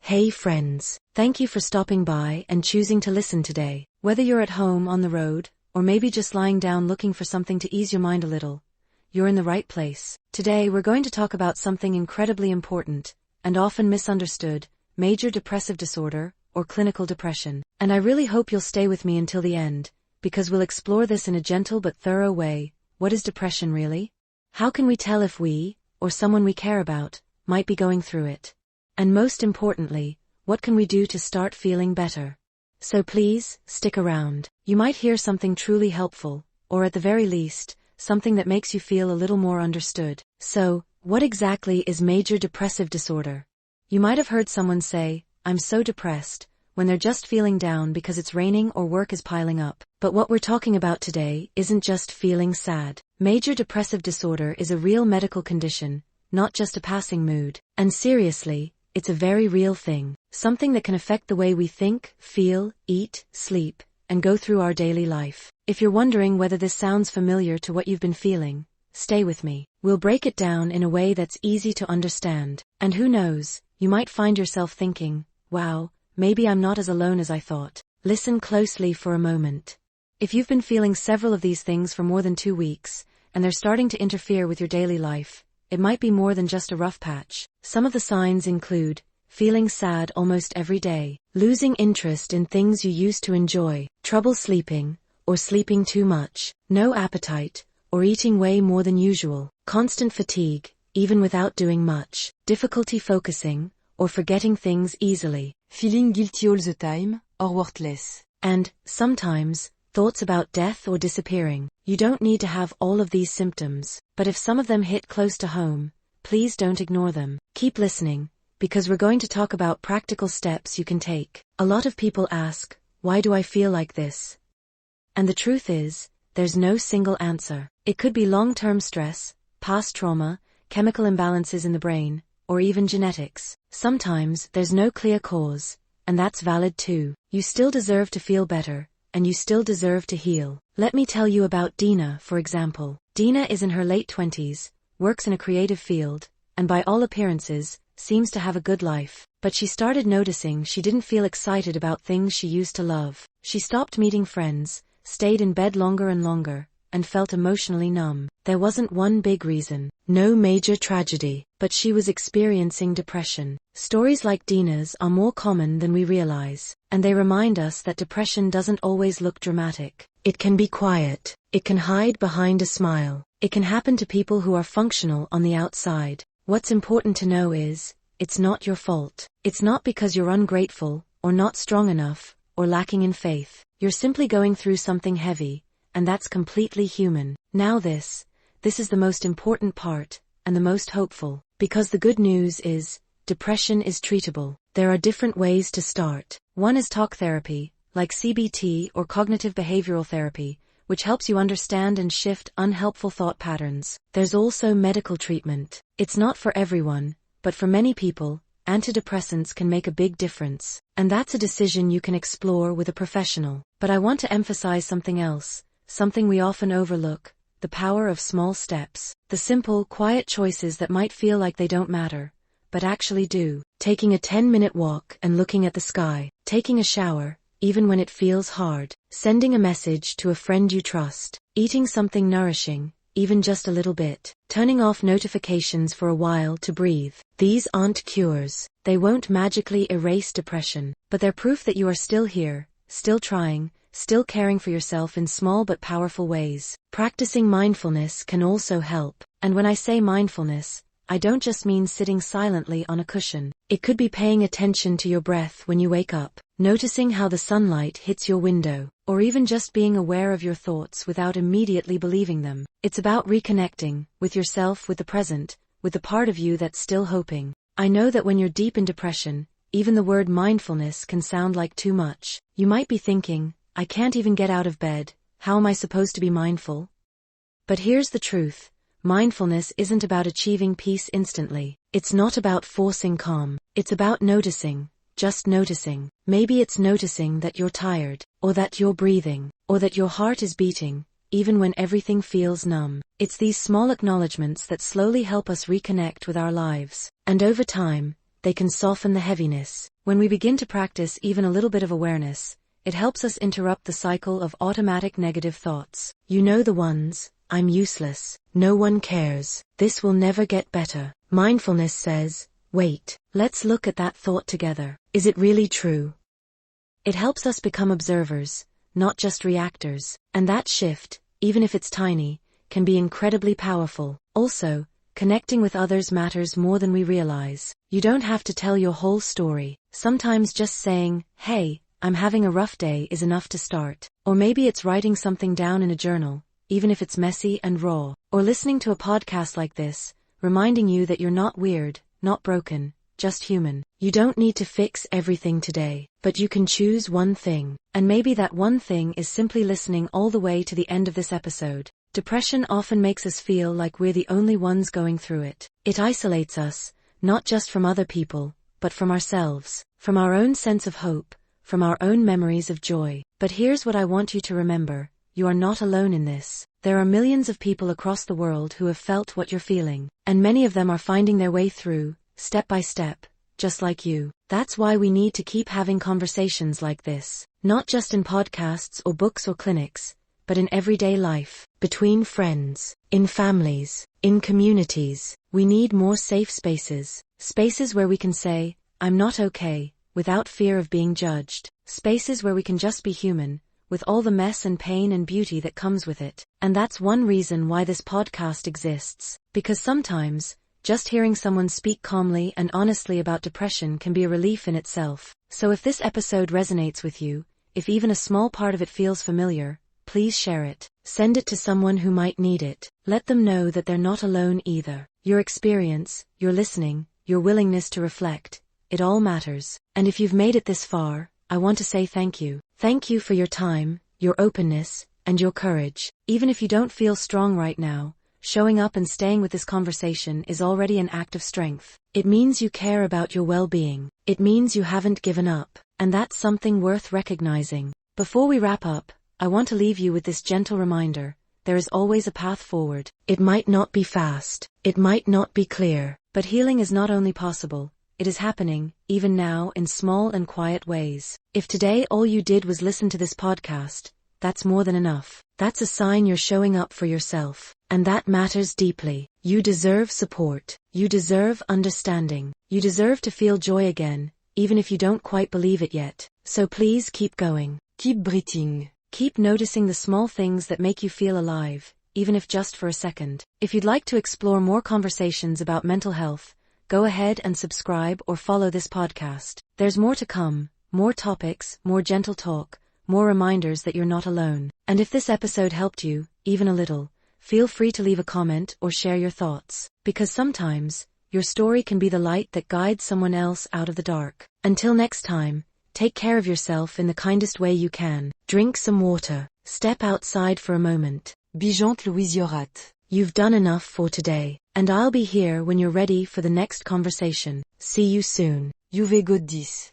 Hey friends, thank you for stopping by and choosing to listen today. Whether you're at home, on the road, or maybe just lying down looking for something to ease your mind a little, you're in the right place. Today we're going to talk about something incredibly important, and often misunderstood, major depressive disorder, or clinical depression. And I really hope you'll stay with me until the end, because we'll explore this in a gentle but thorough way. What is depression really? How can we tell if we, or someone we care about, might be going through it? And most importantly, what can we do to start feeling better? So please, stick around. You might hear something truly helpful, or at the very least, something that makes you feel a little more understood. So, what exactly is major depressive disorder? You might have heard someone say, "I'm so depressed," when they're just feeling down because it's raining or work is piling up. But what we're talking about today isn't just feeling sad. Major depressive disorder is a real medical condition, not just a passing mood. And seriously, it's a very real thing, something that can affect the way we think, feel, eat, sleep, and go through our daily life. If you're wondering whether this sounds familiar to what you've been feeling, stay with me. We'll break it down in a way that's easy to understand. And who knows, you might find yourself thinking, wow, maybe I'm not as alone as I thought. Listen closely for a moment. If you've been feeling several of these things for more than 2 weeks, and they're starting to interfere with your daily life, it might be more than just a rough patch. Some of the signs include feeling sad almost every day, losing interest in things you used to enjoy, trouble sleeping, or sleeping too much, no appetite, or eating way more than usual, constant fatigue, even without doing much, difficulty focusing, or forgetting things easily, feeling guilty all the time, or worthless, and, sometimes, thoughts about death or disappearing. You don't need to have all of these symptoms, but if some of them hit close to home, please don't ignore them. Keep listening, because we're going to talk about practical steps you can take. A lot of people ask, why do I feel like this? And the truth is, there's no single answer. It could be long-term stress, past trauma, chemical imbalances in the brain, or even genetics. Sometimes there's no clear cause, and that's valid too. You still deserve to feel better, and you still deserve to heal. Let me tell you about Dina, for example. Dina is in her late 20s, works in a creative field, and by all appearances, seems to have a good life. But she started noticing she didn't feel excited about things she used to love. She stopped meeting friends, stayed in bed longer and longer, and felt emotionally numb. There wasn't one big reason, no major tragedy, but she was experiencing depression. Stories like Dina's are more common than we realize, and they remind us that depression doesn't always look dramatic. It can be quiet. It can hide behind a smile. It can happen to people who are functional on the outside. What's important to know is, it's not your fault. It's not because you're ungrateful, or not strong enough, or lacking in faith. You're simply going through something heavy, and that's completely human. Now this is the most important part, and the most hopeful, because the good news is, depression is treatable. There are different ways to start. One is talk therapy, like CBT or cognitive behavioral therapy, which helps you understand and shift unhelpful thought patterns. There's also medical treatment. It's not for everyone, but for many people, antidepressants can make a big difference. And that's a decision you can explore with a professional. But I want to emphasize something else, something we often overlook, the power of small steps. The simple, quiet choices that might feel like they don't matter, but actually do. Taking a 10-minute walk and looking at the sky, taking a shower, even when it feels hard, sending a message to a friend you trust, eating something nourishing, even just a little bit, turning off notifications for a while to breathe. These aren't cures. They won't magically erase depression, but they're proof that you are still here, still trying, still caring for yourself in small but powerful ways. Practicing mindfulness can also help. And when I say mindfulness, I don't just mean sitting silently on a cushion. It could be paying attention to your breath when you wake up, noticing how the sunlight hits your window, or even just being aware of your thoughts without immediately believing them. It's about reconnecting with yourself, with the present, with the part of you that's still hoping. I know that when you're deep in depression, even the word mindfulness can sound like too much. You might be thinking, I can't even get out of bed, how am I supposed to be mindful? But here's the truth. Mindfulness isn't about achieving peace instantly. It's not about forcing calm. It's about noticing, just noticing. Maybe it's noticing that you're tired, or that you're breathing, or that your heart is beating, even when everything feels numb. It's these small acknowledgments that slowly help us reconnect with our lives. And over time, they can soften the heaviness. When we begin to practice even a little bit of awareness, it helps us interrupt the cycle of automatic negative thoughts. You know the ones: I'm useless, no one cares, this will never get better. Mindfulness says, wait, let's look at that thought together. Is it really true? It helps us become observers, not just reactors, and that shift, even if it's tiny, can be incredibly powerful. Also, connecting with others matters more than we realize. You don't have to tell your whole story. Sometimes just saying, hey, I'm having a rough day is enough to start. Or maybe it's writing something down in a journal, even if it's messy and raw. Or listening to a podcast like this, reminding you that you're not weird, not broken, just human. You don't need to fix everything today, but you can choose one thing. And maybe that one thing is simply listening all the way to the end of this episode. Depression often makes us feel like we're the only ones going through it. It isolates us, not just from other people, but from ourselves, from our own sense of hope, from our own memories of joy. But here's what I want you to remember: you are not alone in this. There are millions of people across the world who have felt what you're feeling, and many of them are finding their way through, step by step, just like you. That's why we need to keep having conversations like this, not just in podcasts or books or clinics, but in everyday life, between friends, in families, in communities. We need more safe spaces, spaces where we can say, I'm not okay, without fear of being judged, spaces where we can just be human, with all the mess and pain and beauty that comes with it. And that's one reason why this podcast exists, because sometimes, just hearing someone speak calmly and honestly about depression can be a relief in itself. So if this episode resonates with you, if even a small part of it feels familiar, please share it. Send it to someone who might need it. Let them know that they're not alone either. Your experience, your listening, your willingness to reflect, it all matters. And if you've made it this far, I want to say thank you. Thank you for your time, your openness, and your courage. Even if you don't feel strong right now, showing up and staying with this conversation is already an act of strength. It means you care about your well-being. It means you haven't given up. And that's something worth recognizing. Before we wrap up, I want to leave you with this gentle reminder: there is always a path forward. It might not be fast, it might not be clear, but healing is not only possible, it is happening, even now, in small and quiet ways. If today all you did was listen to this podcast, that's more than enough. That's a sign you're showing up for yourself. And that matters deeply. You deserve support. You deserve understanding. You deserve to feel joy again, even if you don't quite believe it yet. So please keep going. Keep breathing. Keep noticing the small things that make you feel alive, even if just for a second. If you'd like to explore more conversations about mental health, go ahead and subscribe or follow this podcast. There's more to come, more topics, more gentle talk, more reminders that you're not alone. And if this episode helped you, even a little, feel free to leave a comment or share your thoughts. Because sometimes, your story can be the light that guides someone else out of the dark. Until next time, take care of yourself in the kindest way you can. Drink some water. Step outside for a moment. Be gentle with your rat. You've done enough for today. And I'll be here when you're ready for the next conversation. See you soon. Juve Goddis.